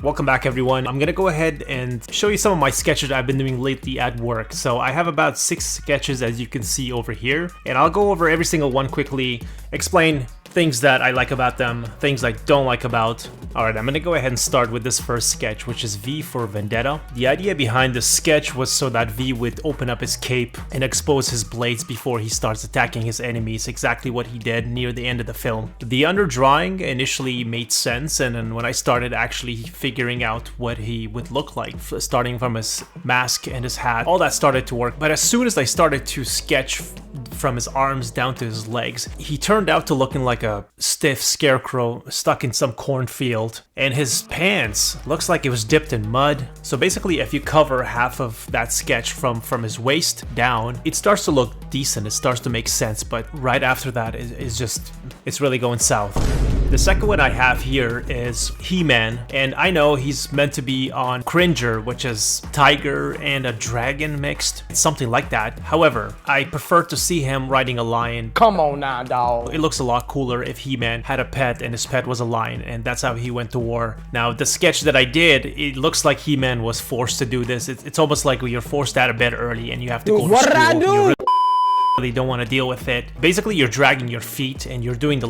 Welcome back everyone. I'm gonna go ahead and show you some of my sketches I've been doing lately at work. So I have about 6 sketches as you can see over here, and I'll go over every single one quickly, explain things that I like about them, things I don't like about. Alright, I'm gonna go ahead and start with this first sketch, which is V for Vendetta. The idea behind this sketch was so that V would open up his cape and expose his blades before he starts attacking his enemies, exactly what he did near the end of the film. The underdrawing initially made sense, and then when I started actually figuring out what he would look like, starting from his mask and his hat, all that started to work. But as soon as I started to sketch from his arms down to his legs, he turned out to looking like a stiff scarecrow stuck in some cornfield, and his pants looks like it was dipped in mud. So basically, if you cover half of that sketch from his waist down, it starts to look decent, it starts to make sense, but right after that it's really going south. The second one I have here is He-Man, and I know he's meant to be on Cringer, which is tiger and a dragon mixed, something like that. However, I prefer to see him riding a lion. Come on now, dog. It looks a lot cooler if He-Man had a pet and his pet was a lion, and that's how he went to war. Now, the sketch that I did, it looks like He-Man was forced to do this. It's almost like you're forced out of bed early and you have to go to school. They don't want to deal with it. Basically, you're dragging your feet and you're doing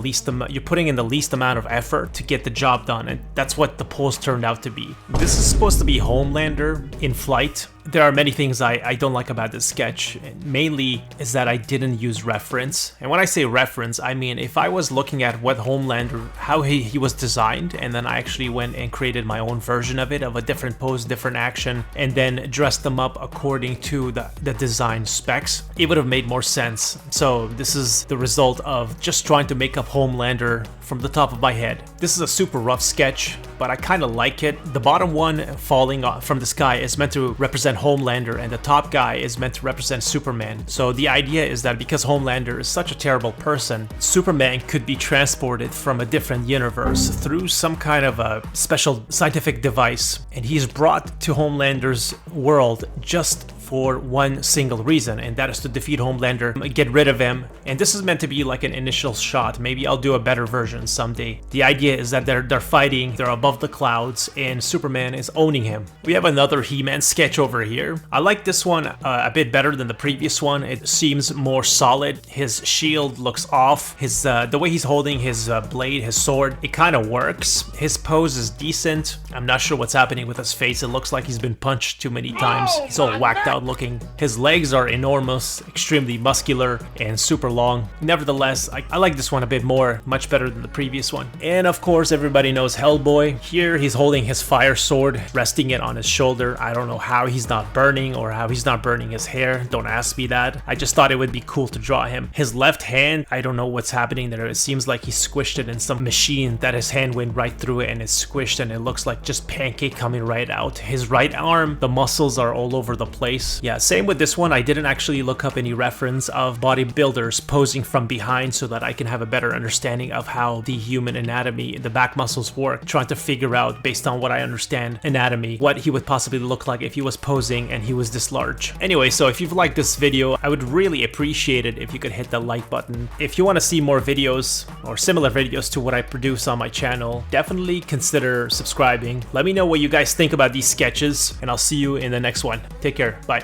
you're putting in the least amount of effort to get the job done, and that's what the post turned out to be. This is supposed to be Homelander in flight. There are many things I don't like about this sketch. Mainly is that I didn't use reference. And when I say reference, I mean if I was looking at what Homelander, how he was designed, and then I actually went and created my own version of it, of a different pose, different action, and then dressed them up according to the design specs, it would have made more sense. So this is the result of just trying to make up Homelander from the top of my head. This is a super rough sketch, but I kind of like it. The bottom one falling from the sky is meant to represent Homelander, and the top guy is meant to represent Superman. So the idea is that because Homelander is such a terrible person, Superman could be transported from a different universe through some kind of a special scientific device, and he's brought to Homelander's world just for one single reason, and that is to defeat Homelander, get rid of him. And this is meant to be like an initial shot. Maybe I'll do a better version someday. The idea is that they're fighting, they're above the clouds, and Superman is owning him. We have another He-Man sketch over here. I like this one a bit better than the previous one. It seems more solid. His shield looks off. His the way he's holding his blade, his sword, it kind of works. His pose is decent. I'm not sure what's happening with his face. It looks like he's been punched too many times. He's all whacked out looking. His legs are enormous, extremely muscular, and super long. Nevertheless, I like this one a bit more, much better than the previous one. And of course, everybody knows Hellboy. Here, he's holding his fire sword, resting it on his shoulder. I don't know how he's not burning or how he's not burning his hair. Don't ask me that. I just thought it would be cool to draw him. His left hand, I don't know what's happening there. It seems like he squished it in some machine that his hand went right through it and it's squished, and it looks like just pancake coming right out. His right arm, the muscles are all over the place. Yeah, same with this one. I didn't actually look up any reference of bodybuilders posing from behind so that I can have a better understanding of how the human anatomy, the back muscles work, trying to figure out, based on what I understand anatomy, what he would possibly look like if he was posing and he was this large. Anyway, so if you've liked this video, I would really appreciate it if you could hit the like button. If you want to see more videos or similar videos to what I produce on my channel, definitely consider subscribing. Let me know what you guys think about these sketches, and I'll see you in the next one. Take care. Bye.